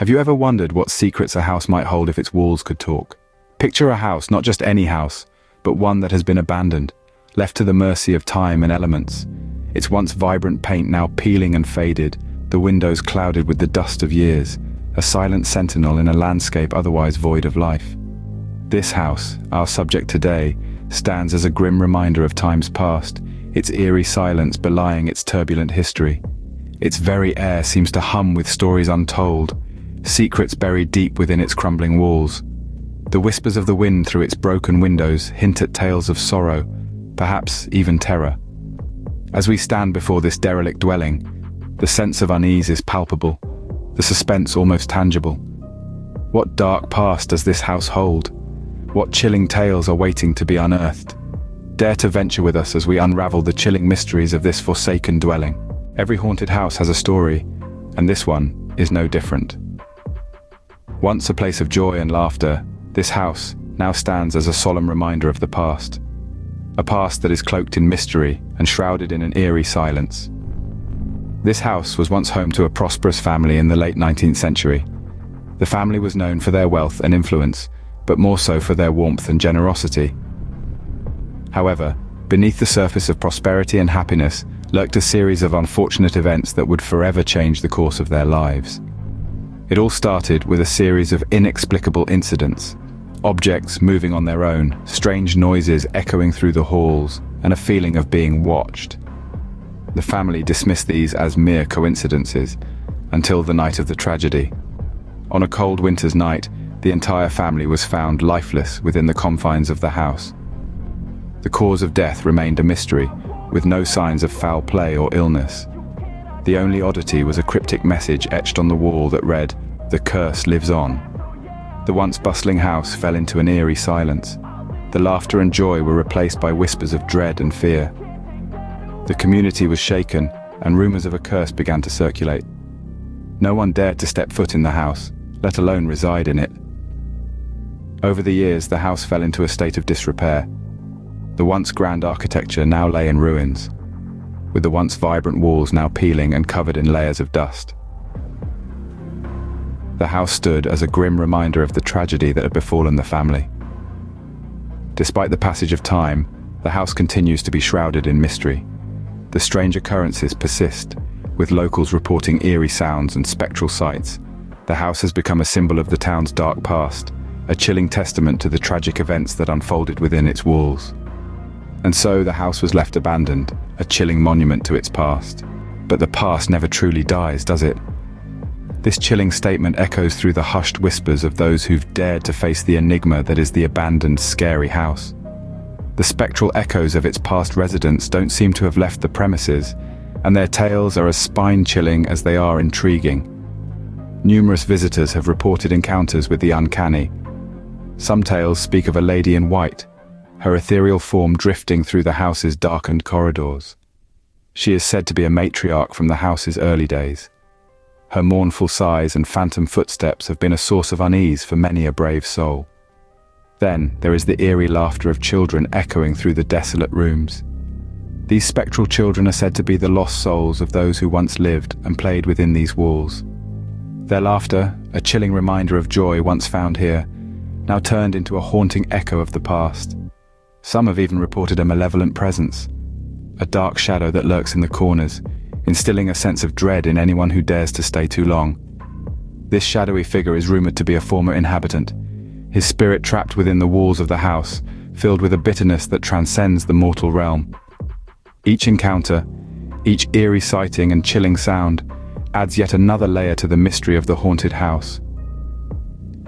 Have you ever wondered what secrets a house might hold if its walls could talk? Picture a house, not just any house, but one that has been abandoned, left to the mercy of time and elements. Its once vibrant paint now peeling and faded, the windows clouded with the dust of years, a silent sentinel in a landscape otherwise void of life. This house, our subject today, stands as a grim reminder of times past, its eerie silence belying its turbulent history. Its very air seems to hum with stories untold, secrets buried deep within its crumbling walls. The whispers of the wind through its broken windows hint at tales of sorrow, perhaps even terror. As we stand before this derelict dwelling, the sense of unease is palpable, the suspense almost tangible. What dark past does this house hold? What chilling tales are waiting to be unearthed? Dare to venture with us as we unravel the chilling mysteries of this forsaken dwelling. Every haunted house has a story, and this one is no different. Once a place of joy and laughter, this house now stands as a solemn reminder of the past. A past that is cloaked in mystery and shrouded in an eerie silence. This house was once home to a prosperous family in the late 19th century. The family was known for their wealth and influence, but more so for their warmth and generosity. However, beneath the surface of prosperity and happiness lurked a series of unfortunate events that would forever change the course of their lives. It all started with a series of inexplicable incidents, objects moving on their own, strange noises echoing through the halls, and a feeling of being watched. The family dismissed these as mere coincidences, until the night of the tragedy. On a cold winter's night, the entire family was found lifeless within the confines of the house. The cause of death remained a mystery, with no signs of foul play or illness. The only oddity was a cryptic message etched on the wall that read, "The curse lives on." The once bustling house fell into an eerie silence. The laughter and joy were replaced by whispers of dread and fear. The community was shaken, and rumors of a curse began to circulate. No one dared to step foot in the house, let alone reside in it. Over the years, the house fell into a state of disrepair. The once grand architecture now lay in ruins, with the once vibrant walls now peeling and covered in layers of dust. The house stood as a grim reminder of the tragedy that had befallen the family. Despite the passage of time, the house continues to be shrouded in mystery. The strange occurrences persist, with locals reporting eerie sounds and spectral sights. The house has become a symbol of the town's dark past, a chilling testament to the tragic events that unfolded within its walls. And so the house was left abandoned, a chilling monument to its past. But the past never truly dies, does it? This chilling statement echoes through the hushed whispers of those who've dared to face the enigma that is the abandoned, scary house. The spectral echoes of its past residents don't seem to have left the premises, and their tales are as spine-chilling as they are intriguing. Numerous visitors have reported encounters with the uncanny. Some tales speak of a lady in white, her ethereal form drifting through the house's darkened corridors. She is said to be a matriarch from the house's early days. Her mournful sighs and phantom footsteps have been a source of unease for many a brave soul. Then there is the eerie laughter of children echoing through the desolate rooms. These spectral children are said to be the lost souls of those who once lived and played within these walls. Their laughter, a chilling reminder of joy once found here, now turned into a haunting echo of the past. Some have even reported a malevolent presence, a dark shadow that lurks in the corners, instilling a sense of dread in anyone who dares to stay too long. This shadowy figure is rumored to be a former inhabitant, his spirit trapped within the walls of the house, filled with a bitterness that transcends the mortal realm. Each encounter, each eerie sighting and chilling sound, adds yet another layer to the mystery of the haunted house.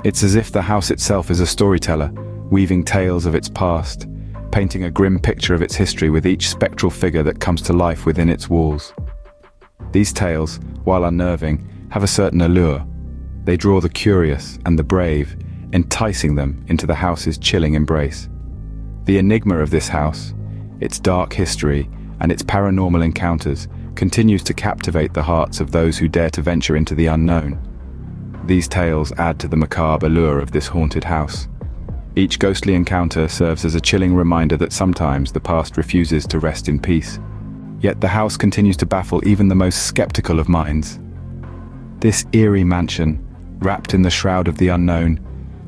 It's as if the house itself is a storyteller, weaving tales of its past, painting a grim picture of its history with each spectral figure that comes to life within its walls. These tales, while unnerving, have a certain allure. They draw the curious and the brave, enticing them into the house's chilling embrace. The enigma of this house, its dark history, and its paranormal encounters continues to captivate the hearts of those who dare to venture into the unknown. These tales add to the macabre allure of this haunted house. Each ghostly encounter serves as a chilling reminder that sometimes the past refuses to rest in peace. Yet the house continues to baffle even the most skeptical of minds. This eerie mansion, wrapped in the shroud of the unknown,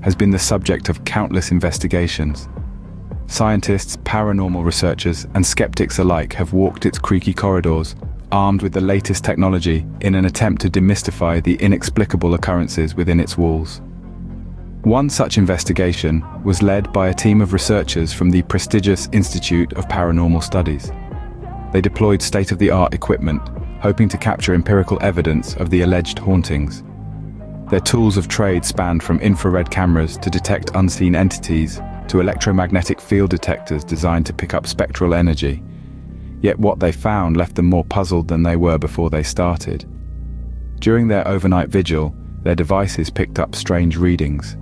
has been the subject of countless investigations. Scientists, paranormal researchers, and skeptics alike have walked its creaky corridors, armed with the latest technology in an attempt to demystify the inexplicable occurrences within its walls. One such investigation was led by a team of researchers from the prestigious Institute of Paranormal Studies. They deployed state-of-the-art equipment, hoping to capture empirical evidence of the alleged hauntings. Their tools of trade spanned from infrared cameras to detect unseen entities to electromagnetic field detectors designed to pick up spectral energy. Yet what they found left them more puzzled than they were before they started. During their overnight vigil, their devices picked up strange readings.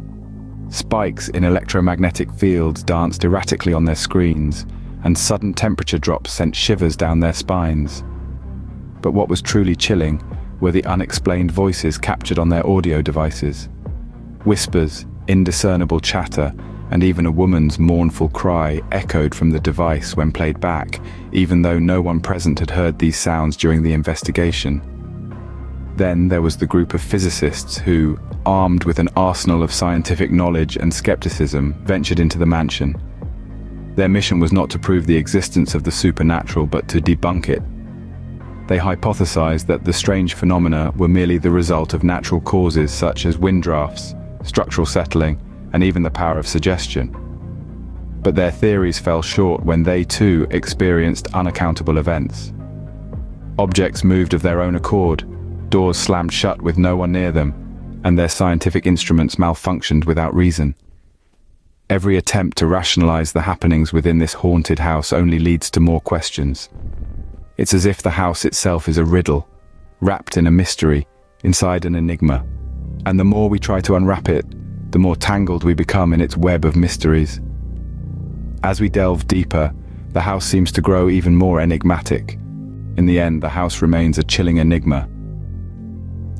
Spikes in electromagnetic fields danced erratically on their screens, and sudden temperature drops sent shivers down their spines. But what was truly chilling were the unexplained voices captured on their audio devices. Whispers, indiscernible chatter, and even a woman's mournful cry echoed from the device when played back, even though no one present had heard these sounds during the investigation. Then there was the group of physicists who, armed with an arsenal of scientific knowledge and skepticism, ventured into the mansion. Their mission was not to prove the existence of the supernatural, but to debunk it. They hypothesized that the strange phenomena were merely the result of natural causes such as wind drafts, structural settling, and even the power of suggestion. But their theories fell short when they too experienced unaccountable events. Objects moved of their own accord, doors slammed shut with no one near them, and their scientific instruments malfunctioned without reason. Every attempt to rationalize the happenings within this haunted house only leads to more questions. It's as if the house itself is a riddle, wrapped in a mystery, inside an enigma. And the more we try to unwrap it, the more tangled we become in its web of mysteries. As we delve deeper, the house seems to grow even more enigmatic. In the end, the house remains a chilling enigma.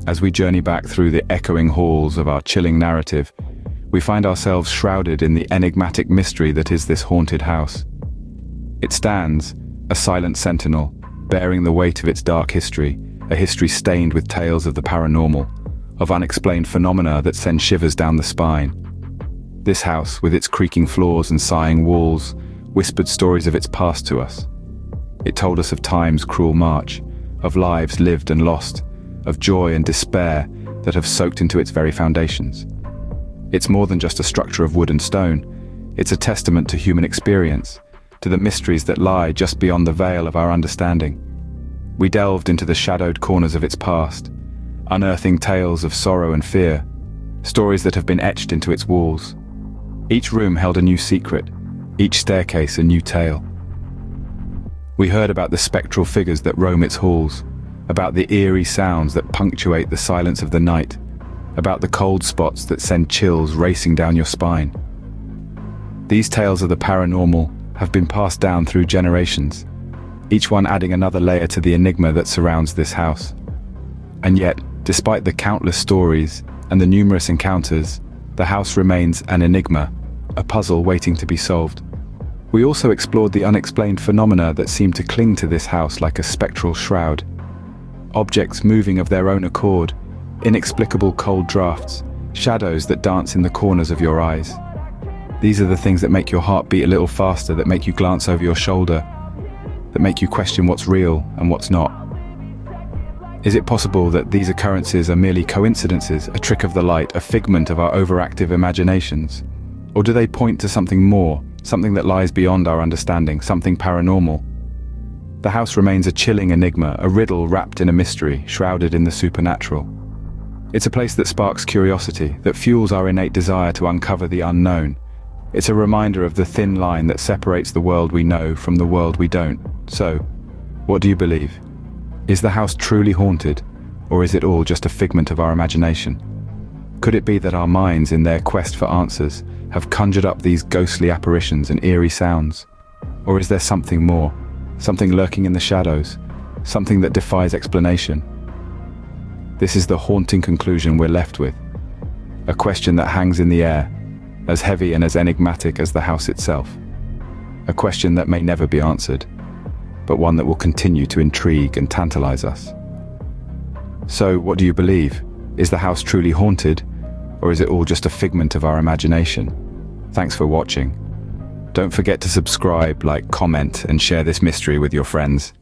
As we journey back through the echoing halls of our chilling narrative, we find ourselves shrouded in the enigmatic mystery that is this haunted house. It stands, a silent sentinel, bearing the weight of its dark history, a history stained with tales of the paranormal, of unexplained phenomena that send shivers down the spine. This house, with its creaking floors and sighing walls, whispered stories of its past to us. It told us of time's cruel march, of lives lived and lost, of joy and despair that have soaked into its very foundations. It's more than just a structure of wood and stone. It's a testament to human experience, to the mysteries that lie just beyond the veil of our understanding. We delved into the shadowed corners of its past, unearthing tales of sorrow and fear, stories that have been etched into its walls. Each room held a new secret, each staircase a new tale. We heard about the spectral figures that roam its halls, about the eerie sounds that punctuate the silence of the night, about the cold spots that send chills racing down your spine. These tales of the paranormal have been passed down through generations, each one adding another layer to the enigma that surrounds this house. And yet, despite the countless stories and the numerous encounters, the house remains an enigma, a puzzle waiting to be solved. We also explored the unexplained phenomena that seem to cling to this house like a spectral shroud. Objects moving of their own accord, inexplicable cold drafts, shadows that dance in the corners of your eyes. These are the things that make your heart beat a little faster, that make you glance over your shoulder, that make you question what's real and what's not. Is it possible that these occurrences are merely coincidences, a trick of the light, a figment of our overactive imaginations? Or do they point to something more, something that lies beyond our understanding, something paranormal? The house remains a chilling enigma, a riddle wrapped in a mystery, shrouded in the supernatural. It's a place that sparks curiosity, that fuels our innate desire to uncover the unknown. It's a reminder of the thin line that separates the world we know from the world we don't. So, what do you believe? Is the house truly haunted, or is it all just a figment of our imagination? Could it be that our minds, in their quest for answers, have conjured up these ghostly apparitions and eerie sounds? Or is there something more, something lurking in the shadows, something that defies explanation? This is the haunting conclusion we're left with, a question that hangs in the air, as heavy and as enigmatic as the house itself. A question that may never be answered, but one that will continue to intrigue and tantalize us. So, what do you believe? Is the house truly haunted, or is it all just a figment of our imagination? Thanks for watching. Don't forget to subscribe, like, comment, and share this mystery with your friends.